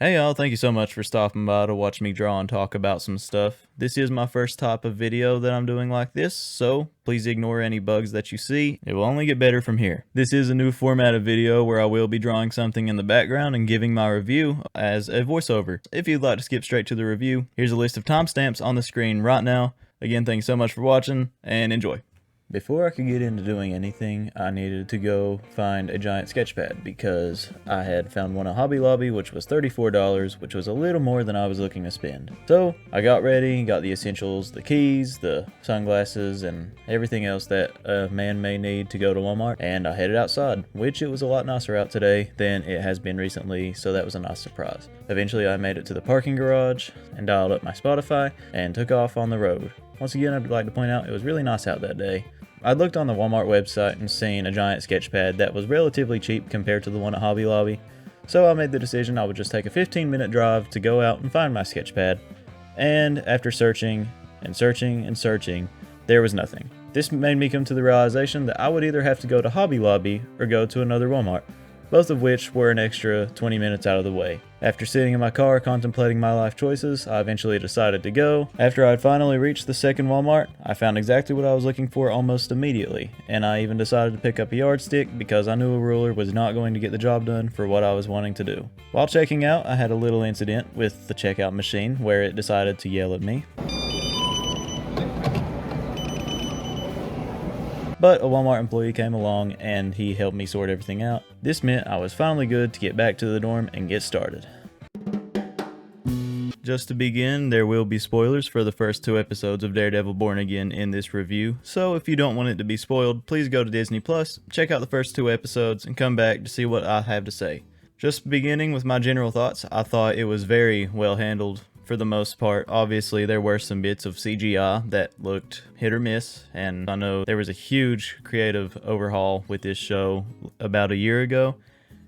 Hey y'all, thank you so much for stopping by to watch me draw and talk about some stuff. This is my first type of video that I'm doing like this, so please ignore any bugs that you see. It will only get better from here. This is a new format of video where I will be drawing something in the background and giving my review as a voiceover. If you'd like to skip straight to the review, here's a list of timestamps on the screen right now. Again, thanks so much for watching, and enjoy. Before I could get into doing anything, I needed to go find a giant sketch pad because I had found one at Hobby Lobby, which was $34, which was a little more than I was looking to spend. So I got ready, got the essentials, the keys, the sunglasses, and everything else that a man may need to go to Walmart, and I headed outside, which it was a lot nicer out today than it has been recently, so that was a nice surprise. Eventually I made it to the parking garage and dialed up my Spotify and took off on the road. Once again, I'd like to point out it was really nice out that day. I looked on the Walmart website and seen a giant sketch pad that was relatively cheap compared to the one at Hobby Lobby, so I made the decision I would just take a 15-minute drive to go out and find my sketch pad. And after searching and searching and searching, there was nothing. This made me come to the realization that I would either have to go to Hobby Lobby or go to another Walmart, both of which were an extra 20 minutes out of the way. After sitting in my car contemplating my life choices, I eventually decided to go. After I'd finally reached the second Walmart, I found exactly what I was looking for almost immediately, and I even decided to pick up a yardstick because I knew a ruler was not going to get the job done for what I was wanting to do. While checking out, I had a little incident with the checkout machine where it decided to yell at me. But a Walmart employee came along and he helped me sort everything out. This meant I was finally good to get back to the dorm and get started. Just to begin, there will be spoilers for the first 2 episodes of Daredevil Born Again in this review, so if you don't want it to be spoiled, please go to Disney Plus, check out the first 2 episodes, and come back to see what I have to say. Just beginning with my general thoughts, I thought it was very well handled. For the most part, obviously there were some bits of CGI that looked hit or miss, and I know there was a huge creative overhaul with this show about a year ago,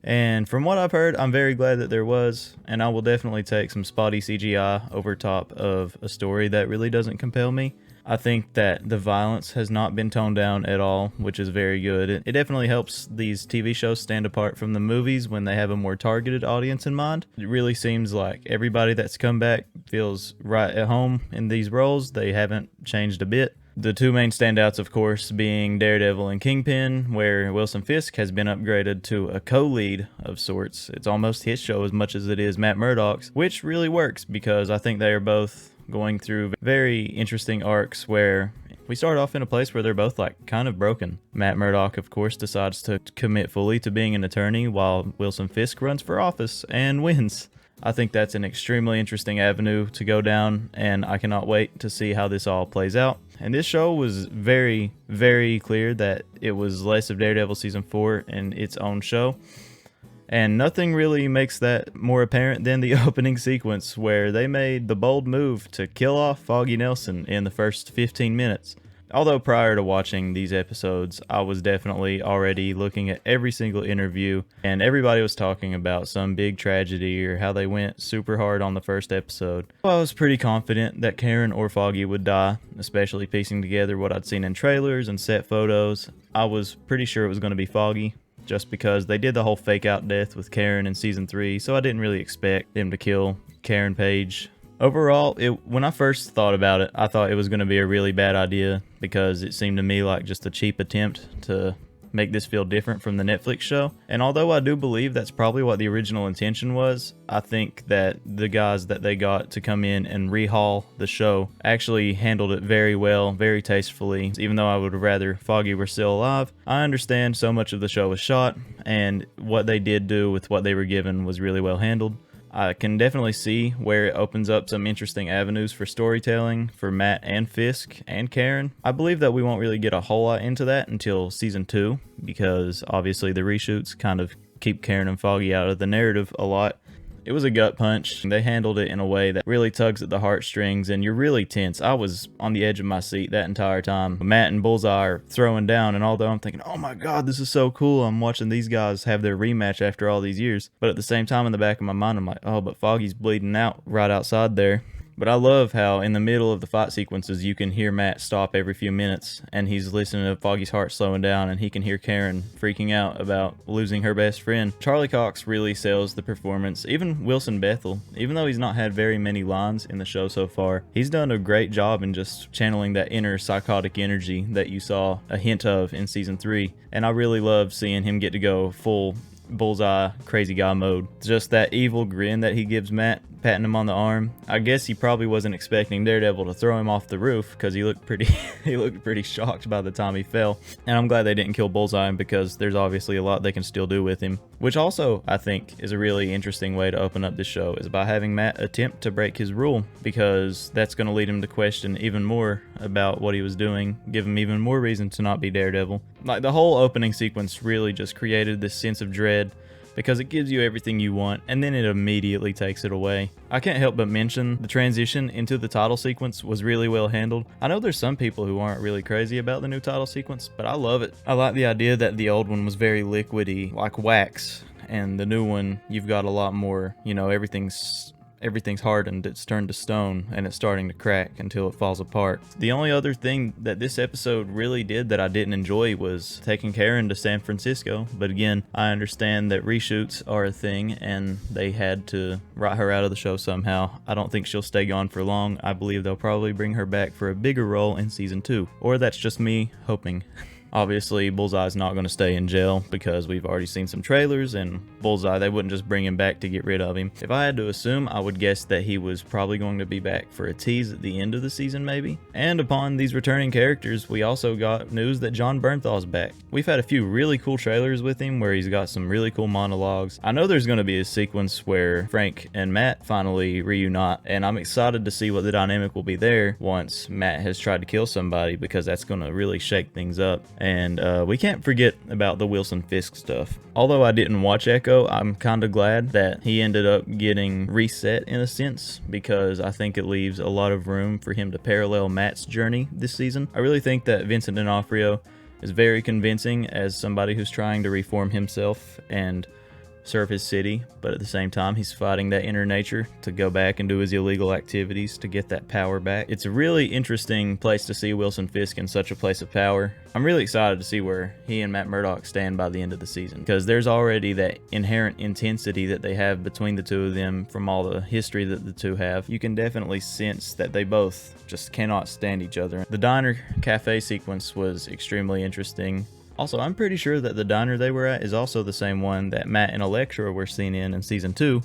and from what I've heard, I'm very glad that there was, and I will definitely take some spotty CGI over top of a story that really doesn't compel me. I think that the violence has not been toned down at all, which is very good. It definitely helps these TV shows stand apart from the movies when they have a more targeted audience in mind. It really seems like everybody that's come back feels right at home in these roles. They haven't changed a bit. The 2 main standouts, of course, being Daredevil and Kingpin, where Wilson Fisk has been upgraded to a co-lead of sorts. It's almost his show as much as it is Matt Murdock's, which really works because I think they are both going through very interesting arcs where we start off in a place where they're both like kind of broken. Matt Murdock, of course, decides to commit fully to being an attorney while Wilson Fisk runs for office and wins. I think that's an extremely interesting avenue to go down, and I cannot wait to see how this all plays out. And this show was very, very clear that it was less of Daredevil Season 4 and its own show. And nothing really makes that more apparent than the opening sequence where they made the bold move to kill off Foggy Nelson in the first 15 minutes. Although prior to watching these episodes, I was definitely already looking at every single interview, and everybody was talking about some big tragedy or how they went super hard on the first episode. I was pretty confident that Karen or Foggy would die, especially piecing together what I'd seen in trailers and set photos. I was pretty sure it was going to be Foggy, just because they did the whole fake out death with Karen in season 3, so I didn't really expect them to kill Karen Page. Overall, when I first thought about it, I thought it was going to be a really bad idea because it seemed to me like just a cheap attempt to make this feel different from the Netflix show. And although I do believe that's probably what the original intention was, I think that the guys that they got to come in and rehaul the show actually handled it very well, very tastefully. Even though I would have rather Foggy were still alive, I understand so much of the show was shot, and what they did do with what they were given was really well handled. I can definitely see where it opens up some interesting avenues for storytelling for Matt and Fisk and Karen. I believe that we won't really get a whole lot into that until season 2, because obviously the reshoots kind of keep Karen and Foggy out of the narrative a lot. It was a gut punch. They handled it in a way that really tugs at the heartstrings, and you're really tense. I was on the edge of my seat that entire time. Matt and Bullseye are throwing down, and although I'm thinking, oh my god, this is so cool, I'm watching these guys have their rematch after all these years. But at the same time, in the back of my mind, I'm like, oh, but Foggy's bleeding out right outside there. But I love how in the middle of the fight sequences you can hear Matt stop every few minutes and he's listening to Foggy's heart slowing down, and he can hear Karen freaking out about losing her best friend. Charlie Cox really sells the performance. Even Wilson Bethel, even though he's not had very many lines in the show so far, he's done a great job in just channeling that inner psychotic energy that you saw a hint of in season 3. And I really love seeing him get to go full Bullseye crazy guy mode. Just that evil grin that he gives Matt, patting him on the arm. I guess he probably wasn't expecting Daredevil to throw him off the roof, because he looked pretty shocked by the time he fell. And I'm glad they didn't kill Bullseye, because there's obviously a lot they can still do with him. Which also, I think, is a really interesting way to open up this show, is by having Matt attempt to break his rule, because that's going to lead him to question even more about what he was doing, give him even more reason to not be Daredevil. Like, the whole opening sequence really just created this sense of dread, because it gives you everything you want and then it immediately takes it away. I can't help but mention the transition into the title sequence was really well handled. I know there's some people who aren't really crazy about the new title sequence, but I love it. I like the idea that the old one was very liquidy, like wax, and the new one, you've got a lot more, you know, everything's hardened, it's turned to stone, and it's starting to crack until it falls apart. The only other thing that this episode really did that I didn't enjoy was taking Karen to San Francisco, but again, I understand that reshoots are a thing and they had to write her out of the show somehow. I don't think she'll stay gone for long. I believe they'll probably bring her back for a bigger role in season 2, or that's just me hoping. Obviously, Bullseye's not going to stay in jail, because we've already seen some trailers, and Bullseye, they wouldn't just bring him back to get rid of him. If I had to assume, I would guess that he was probably going to be back for a tease at the end of the season, maybe. And upon these returning characters, we also got news that Jon Bernthal's back. We've had a few really cool trailers with him where he's got some really cool monologues. I know there's going to be a sequence where Frank and Matt finally reunite, and I'm excited to see what the dynamic will be there once Matt has tried to kill somebody, because that's going to really shake things up. And we can't forget about the Wilson Fisk stuff. Although I didn't watch Echo, I'm kind of glad that he ended up getting reset in a sense, because I think it leaves a lot of room for him to parallel Matt's journey this season. I really think that Vincent D'Onofrio is very convincing as somebody who's trying to reform himself and serve his city, but at the same time he's fighting that inner nature to go back and do his illegal activities to get that power back. It's a really interesting place to see Wilson Fisk in such a place of power. I'm really excited to see where he and Matt Murdock stand by the end of the season, because there's already that inherent intensity that they have between the two of them from all the history that the two have. You can definitely sense that they both just cannot stand each other. The diner cafe sequence was extremely interesting. Also, I'm pretty sure that the diner they were at is also the same one that Matt and Elektra were seen in season 2.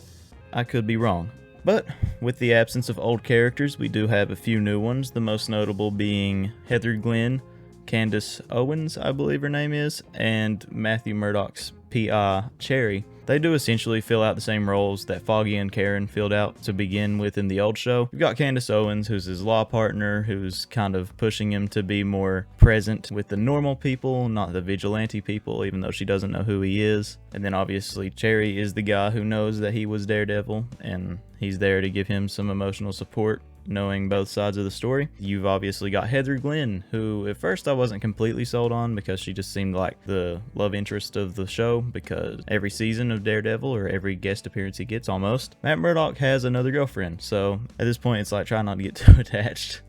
I could be wrong. But with the absence of old characters, we do have a few new ones, the most notable being Heather Glenn, Candace Owens, I believe her name is, and Matthew Murdock's P.I. Cherry. They do essentially fill out the same roles that Foggy and Karen filled out to begin with in the old show. You've got Candace Owens, who's his law partner, who's kind of pushing him to be more present with the normal people, not the vigilante people, even though she doesn't know who he is. And then obviously Cherry is the guy who knows that he was Daredevil, and he's there to give him some emotional support, knowing both sides of the story. You've obviously got Heather Glenn, who at first I wasn't completely sold on, because she just seemed like the love interest of the show, because every season of Daredevil, or every guest appearance he gets almost, Matt Murdock has another girlfriend. So at this point it's like trying not to get too attached.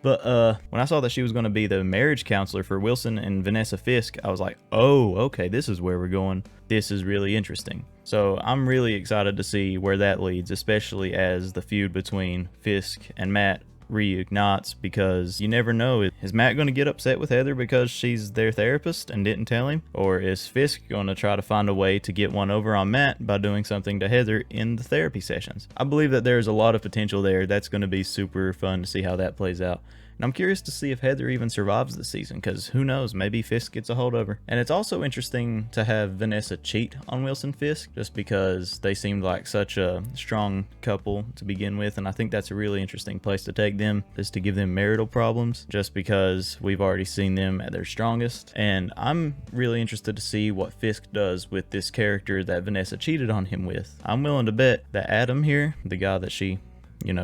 But when I saw that she was going to be the marriage counselor for Wilson and Vanessa Fisk, I was like, oh, okay, this is where we're going. This is really interesting. So I'm really excited to see where that leads, especially as the feud between Fisk and Matt reignites, because you never know. Is Matt going to get upset with Heather because she's their therapist and didn't tell him? Or is Fisk going to try to find a way to get one over on Matt by doing something to Heather in the therapy sessions? I believe that there's a lot of potential there. That's going to be super fun to see how that plays out. And I'm curious to see if Heather even survives the season, because who knows, maybe Fisk gets a holdover. And it's also interesting to have Vanessa cheat on Wilson Fisk, just because they seemed like such a strong couple to begin with, and I think that's a really interesting place to take them, is to give them marital problems, just because we've already seen them at their strongest. And I'm really interested to see what Fisk does with this character that Vanessa cheated on him with. I'm willing to bet that Adam here, the guy that she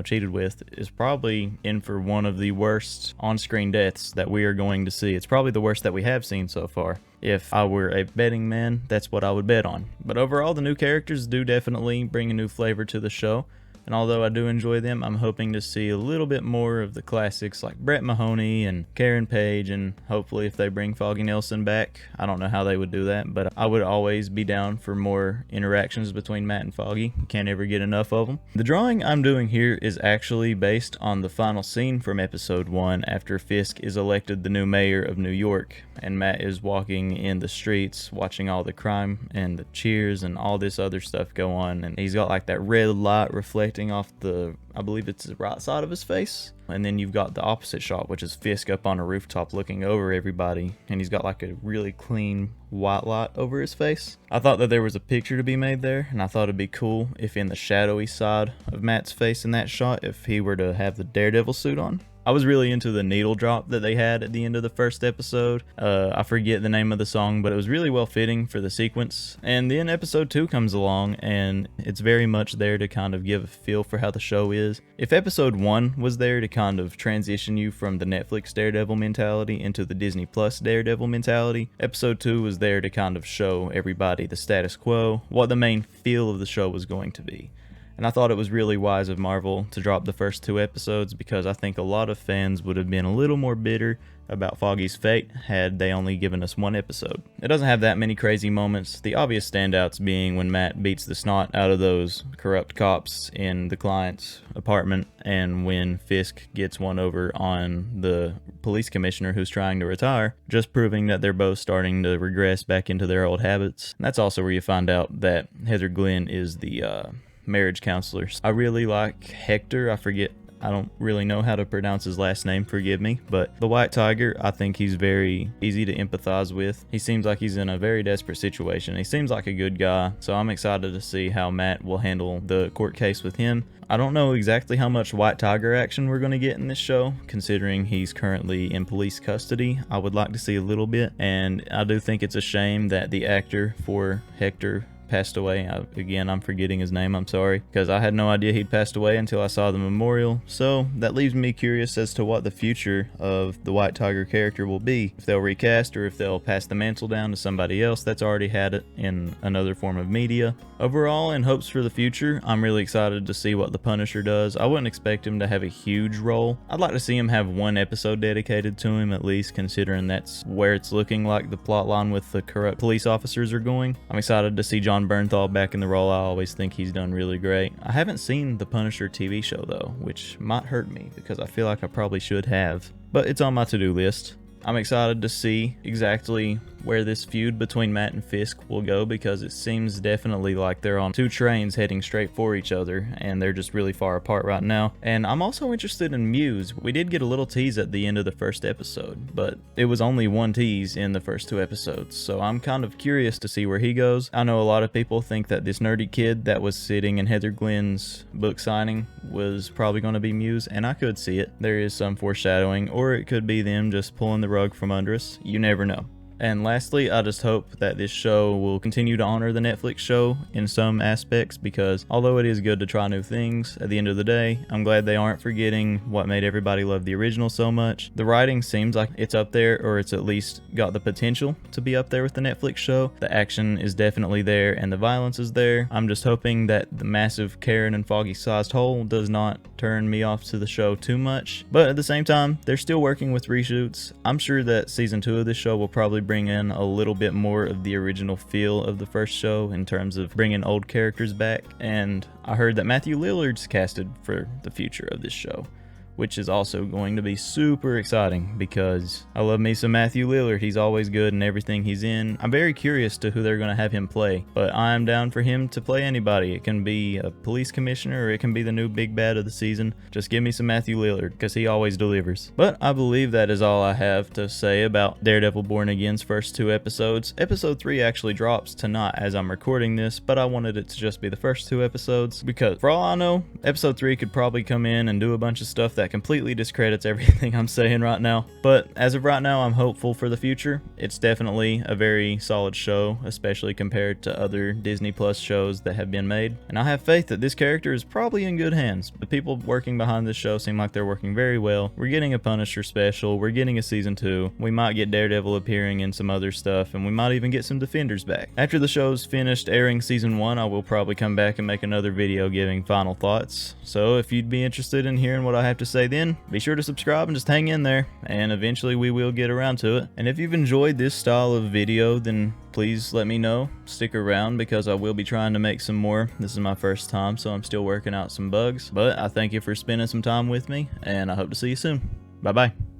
cheated with, is probably in for one of the worst on-screen deaths that we are going to see. It's probably the worst that we have seen so far. If I were a betting man, that's what I would bet on. But overall, the new characters do definitely bring a new flavor to the show. And although I do enjoy them, I'm hoping to see a little bit more of the classics like Brett Mahoney and Karen Page, and hopefully if they bring Foggy Nelson back, I don't know how they would do that, but I would always be down for more interactions between Matt and Foggy. You can't ever get enough of them. The drawing I'm doing here is actually based on the final scene from episode 1 after Fisk is elected the new mayor of New York, and Matt is walking in the streets watching all the crime and the cheers and all this other stuff go on, and he's got like that red light reflecting off the, I believe it's the right side of his face. And then you've got the opposite shot, which is Fisk up on a rooftop looking over everybody, and he's got like a really clean white light over his face. I thought that there was a picture to be made there, and I thought it'd be cool if in the shadowy side of Matt's face in that shot, if he were to have the Daredevil suit on. I was really into the needle drop that they had at the end of the first episode. I forget the name of the song, but it was really well fitting for the sequence. And then episode 2 comes along, and it's very much there to kind of give a feel for how the show is. If episode 1 was there to kind of transition you from the Netflix Daredevil mentality into the Disney Plus Daredevil mentality, episode 2 was there to kind of show everybody the status quo, what the main feel of the show was going to be. And I thought it was really wise of Marvel to drop the first 2 episodes, because I think a lot of fans would have been a little more bitter about Foggy's fate had they only given us 1 episode. It doesn't have that many crazy moments, the obvious standouts being when Matt beats the snot out of those corrupt cops in the client's apartment, and when Fisk gets one over on the police commissioner who's trying to retire, just proving that they're both starting to regress back into their old habits. And that's also where you find out that Heather Glenn is the marriage counselors. I really like Hector. I don't really know how to pronounce his last name, forgive me, but the White Tiger, I think he's very easy to empathize with. He seems like he's in a very desperate situation. He seems like a good guy, so I'm excited to see how Matt will handle the court case with him. I don't know exactly how much White Tiger action we're going to get in this show, considering he's currently in police custody. I would like to see a little bit, and I do think it's a shame that the actor for Hector passed away. Again, I'm forgetting his name, I'm sorry, because I had no idea he'd passed away until I saw the memorial. So that leaves me curious as to what the future of the White Tiger character will be. If they'll recast or if they'll pass the mantle down to somebody else that's already had it in another form of media. Overall, in hopes for the future, I'm really excited to see what the Punisher does. I wouldn't expect him to have a huge role. I'd like to see him have 1 episode dedicated to him at least, considering that's where it's looking like the plotline with the corrupt police officers are going. I'm excited to see John Bernthal back in the role. I always think he's done really great. I haven't seen the Punisher TV show though, which might hurt me because I feel like I probably should have, but it's on my to-do list. I'm excited to see exactly where this feud between Matt and Fisk will go, because it seems definitely like they're on 2 trains heading straight for each other, and they're just really far apart right now. And I'm also interested in Muse. We did get a little tease at the end of the first episode, but it was only 1 tease in the first 2 episodes, so I'm kind of curious to see where he goes. I know a lot of people think that this nerdy kid that was sitting in Heather Glenn's book signing was probably going to be Muse, and I could see it. There is some foreshadowing, or it could be them just pulling the rug from under us. You never know. And lastly, I just hope that this show will continue to honor the Netflix show in some aspects, because although it is good to try new things, at the end of the day, I'm glad they aren't forgetting what made everybody love the original so much. The writing seems like it's up there, or it's at least got the potential to be up there with the Netflix show. The action is definitely there, and the violence is there. I'm just hoping that the massive Karen and Foggy sized hole does not turn me off to the show too much. But at the same time, they're still working with reshoots. I'm sure that season 2 of this show will probably bring in a little bit more of the original feel of the first show in terms of bringing old characters back. And I heard that Matthew Lillard's casted for the future of this show, which is also going to be super exciting because I love me some Matthew Lillard. He's always good in everything he's in. I'm very curious to who they're going to have him play, but I'm down for him to play anybody. It can be a police commissioner, or it can be the new big bad of the season. Just give me some Matthew Lillard, because he always delivers. But I believe that is all I have to say about Daredevil Born Again's first 2 episodes. Episode 3 actually drops tonight as I'm recording this, but I wanted it to just be the first 2 episodes, because for all I know, episode 3 could probably come in and do a bunch of stuff that that completely discredits everything I'm saying right now. But as of right now, I'm hopeful for the future. It's definitely a very solid show, especially compared to other Disney Plus shows that have been made. And I have faith that this character is probably in good hands. The people working behind this show seem like they're working very well. We're getting a Punisher special, we're getting a season 2, we might get Daredevil appearing in some other stuff, and we might even get some Defenders back. After the show's finished airing season 1, I will probably come back and make another video giving final thoughts. So if you'd be interested in hearing what I have to say then, be sure to subscribe and just hang in there, and eventually we will get around to it. And if you've enjoyed this style of video, then please let me know. Stick around because I will be trying to make some more. This is my first time, so I'm still working out some bugs. But I thank you for spending some time with me, and I hope to see you soon. Bye bye.